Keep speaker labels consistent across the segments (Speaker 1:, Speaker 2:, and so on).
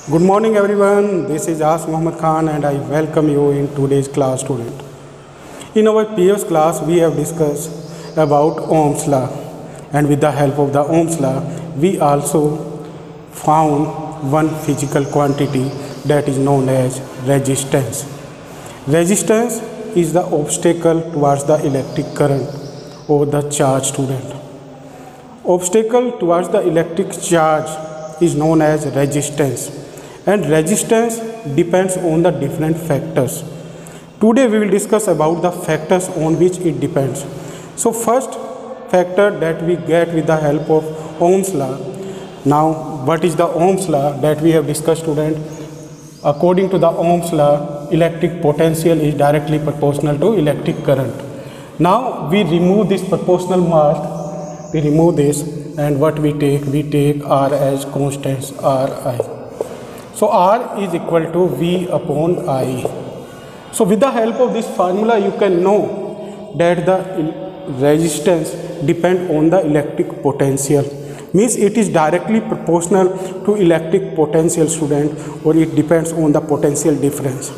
Speaker 1: Good morning everyone, this is As Muhammad Khan and I welcome you in today's class student. In our previous class we have discussed about Ohm's law, and with the help of the Ohm's law we also found one physical quantity that is known as resistance. Resistance is the obstacle towards the electric current or the charge student. Obstacle towards the electric charge is known as resistance, and resistance depends on the different factors. Today we will discuss about the factors on which it depends. So first factor that we get with the help of Ohm's law. Now what is the Ohm's law that we have discussed student? According to the Ohm's law, electric potential is directly proportional to electric current. Now we remove this proportional mark, we remove this, and what we take R as constants, Ri. So R is equal to V upon I. So with the help of this formula you can know that the resistance depends on the electric potential. Means it is directly proportional to electric potential student, or it depends on the potential difference.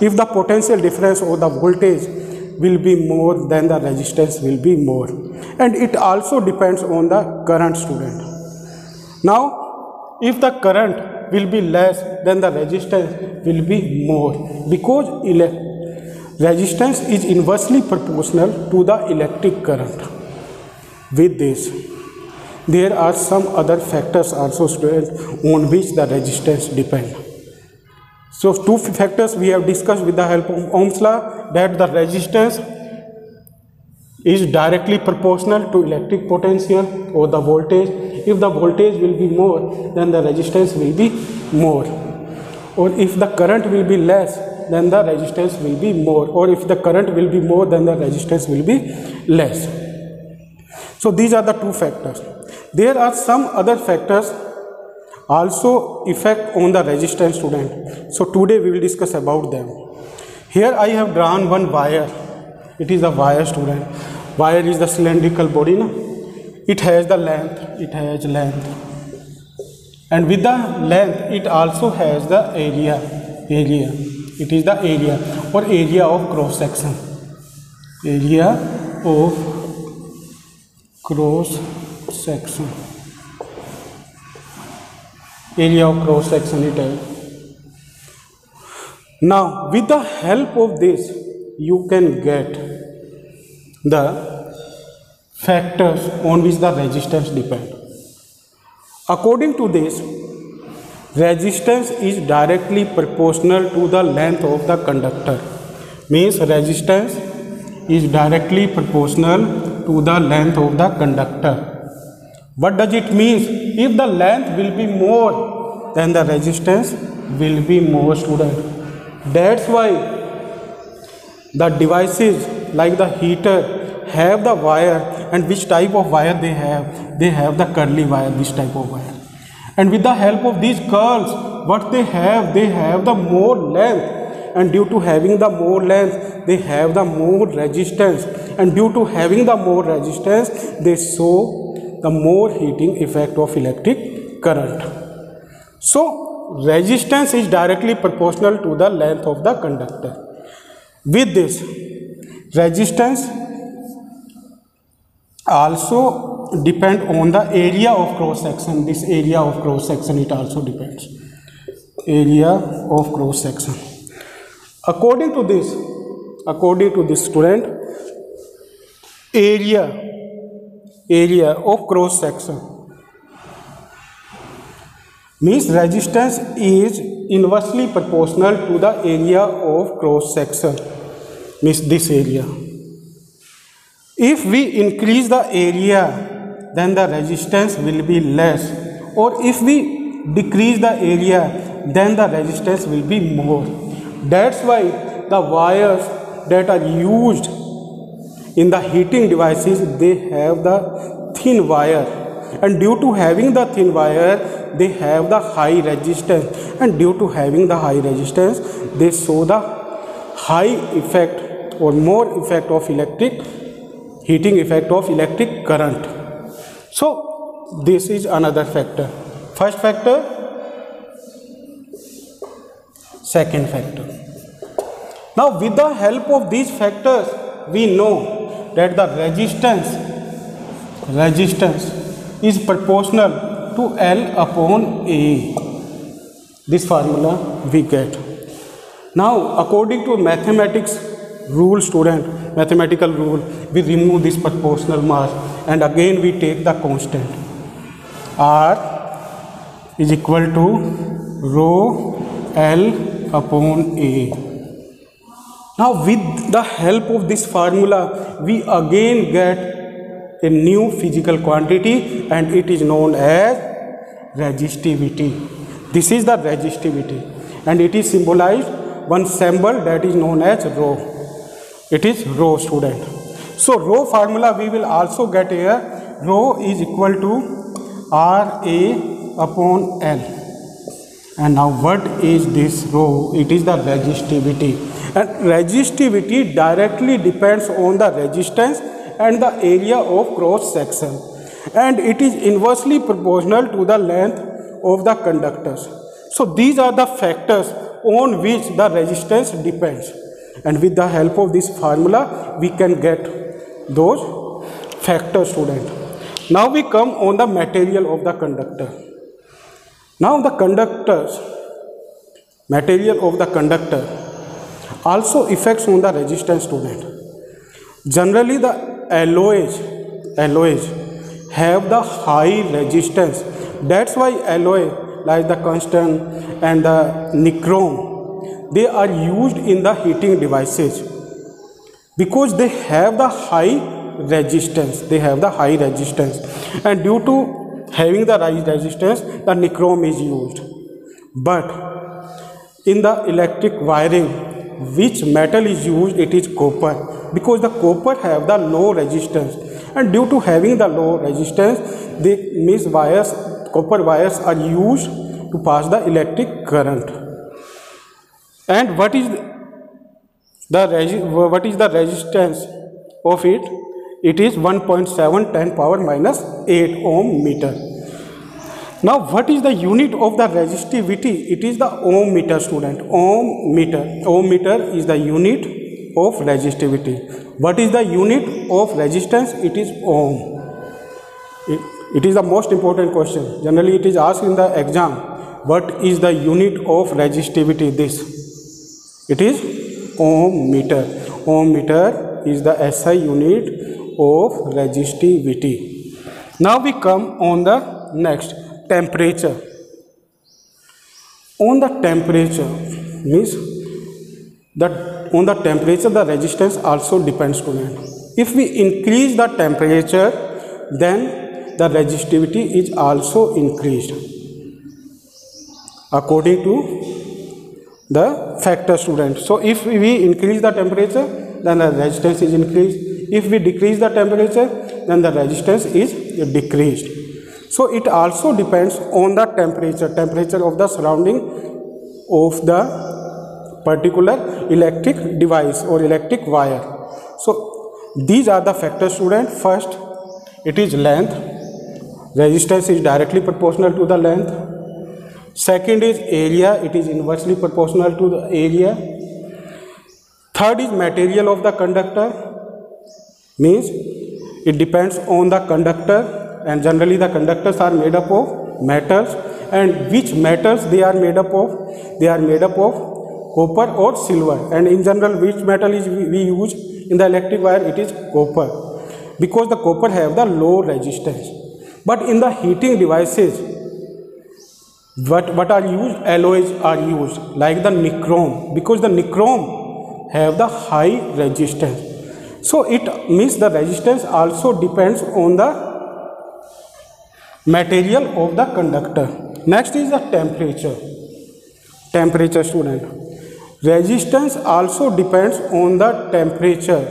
Speaker 1: If the potential difference or the voltage will be more, then the resistance will be more. And it also depends on the current student. Now if the current will be less, then the resistance will be more, because resistance is inversely proportional to the electric current. With this, there are some other factors also students on which the resistance depends. So two factors we have discussed with the help of Ohm's law, that the resistance is directly proportional to electric potential or the voltage. If the voltage will be more, then the resistance will be more, or if the current will be less, then the resistance will be more, or if the current will be more, then the resistance will be less. So these are the two factors. There are some other factors also effect on the resistance student. So today we will discuss about them. Here I have drawn one wire. It is a wire student. Wire is the cylindrical body, no? It has the length, and with the length it also has the area. It is the area or area of cross section. Area of cross section. Area of cross section it has. Now with the help of this you can get the factors on which the resistance depends. According to this, resistance is directly proportional to the length of the conductor. Means resistance is directly proportional to the length of the conductor. What does it mean? If the length will be more, then the resistance will be more student. That's why the devices like the heater have the wire, and which type of wire they have the curly wire, this type of wire. And with the help of these curls, what they have the more length, and due to having the more length they have the more resistance, and due to having the more resistance they show the more heating effect of electric current. So resistance is directly proportional to the length of the conductor. With this, resistance also depend on the area of cross section. This area of cross section it also depends. Area of cross section. According to this student, area of cross section means resistance is inversely proportional to the area of cross section, means this area. If we increase the area, then the resistance will be less, or if we decrease the area, then the resistance will be more. That's why the wires that are used in the heating devices, they have the thin wire, and due to having the thin wire they have the high resistance, and due to having the high resistance they show the high effect or more effect of heating effect of electric current. So this is another factor. First factor, second factor. Now with the help of these factors we know that the resistance is proportional to L upon A. This formula we get. Now according to mathematics rule, student, mathematical rule, we remove this proportional mass and again we take the constant. R is equal to rho L upon A. Now with the help of this formula we again get a new physical quantity and it is known as resistivity. This is the resistivity and it is symbolized one symbol that is known as rho. It is rho, student. So rho formula we will also get here. Rho is equal to RA upon L. And now what is this rho? It is the resistivity. And resistivity directly depends on the resistance and the area of cross section. And it is inversely proportional to the length of the conductors. So these are the factors on which the resistance depends. And with the help of this formula we can get those factors, student. Now we come on the material of the conductor. Now the material of the conductor also affects on the resistance, student. Generally the alloys have the high resistance. That's why alloy like the tungsten and the nichrome, they are used in the heating devices because they have the high resistance. And due to having the high resistance, the nichrome is used. But in the electric wiring, which metal is used? It is copper, because the copper have the low resistance, and due to having the low resistance, copper wires are used to pass the electric current. And what is the resistance of it? It is 1.7 10 power minus 8 ohm meter. Now what is the unit of the resistivity? It is the ohm meter, student. Ohm meter is the unit of resistivity. What is the unit of resistance? It is ohm. It is the most important question. Generally it is asked in the exam. What is the unit of resistivity? It is ohm meter. Ohm meter is the SI unit of resistivity. Now we come on the next, temperature. On the temperature means that on the temperature the resistance also depends, student. If we increase the temperature, then the resistivity is also increased according to the factor, student. So if we increase the temperature, then the resistance is increased. If we decrease the temperature, then the resistance is decreased. So it also depends on the temperature of the surrounding of the particular electric device or electric wire. So these are the factors, student. First, it is length. Resistance is directly proportional to the length. Second is area. It is inversely proportional to the area. Third is material of the conductor. Means it depends on the conductor, and generally the conductors are made up of metals. And which metals they are made up of? They are made up of copper or silver. And in general, which metal is we use in the electric wire? It is copper, because the copper have the low resistance. But in the heating devices, what are used? Alloys are used, like the nichrome, because the nichrome have the high resistance. So it means the resistance also depends on the material of the conductor. Next is the temperature. Temperature, student. Resistance also depends on the temperature.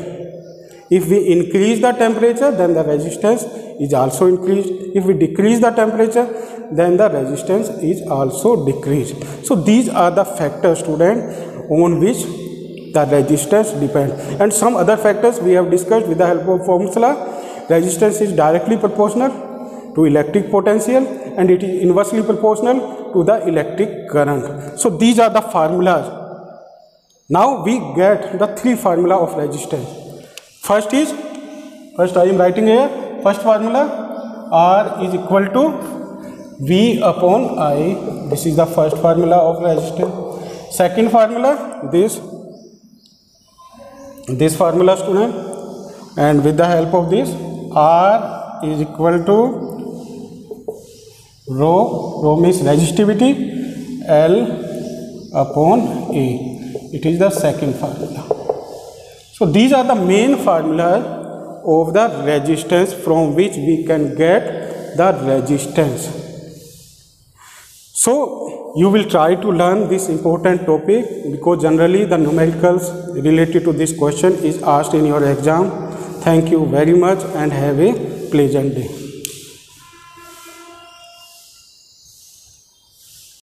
Speaker 1: If we increase the temperature, then the resistance is also increased. If we decrease the temperature, then the resistance is also decreased. So these are the factors, student, on which the resistance depends. And some other factors we have discussed with the help of formula. Resistance is directly proportional to electric potential, and it is inversely proportional to the electric current. So these are the formulas. Now we get the three formula of resistance. First I am writing here, first formula, R is equal to V upon I. This is the first formula of resistance. Second formula, this formula, student, and with the help of this, R is equal to rho means resistivity, L upon A. It is the second formula. So these are the main formulas of the resistance from which we can get the resistance. So you will try to learn this important topic, because generally the numericals related to this question is asked in your exam. Thank you very much and have a pleasant day.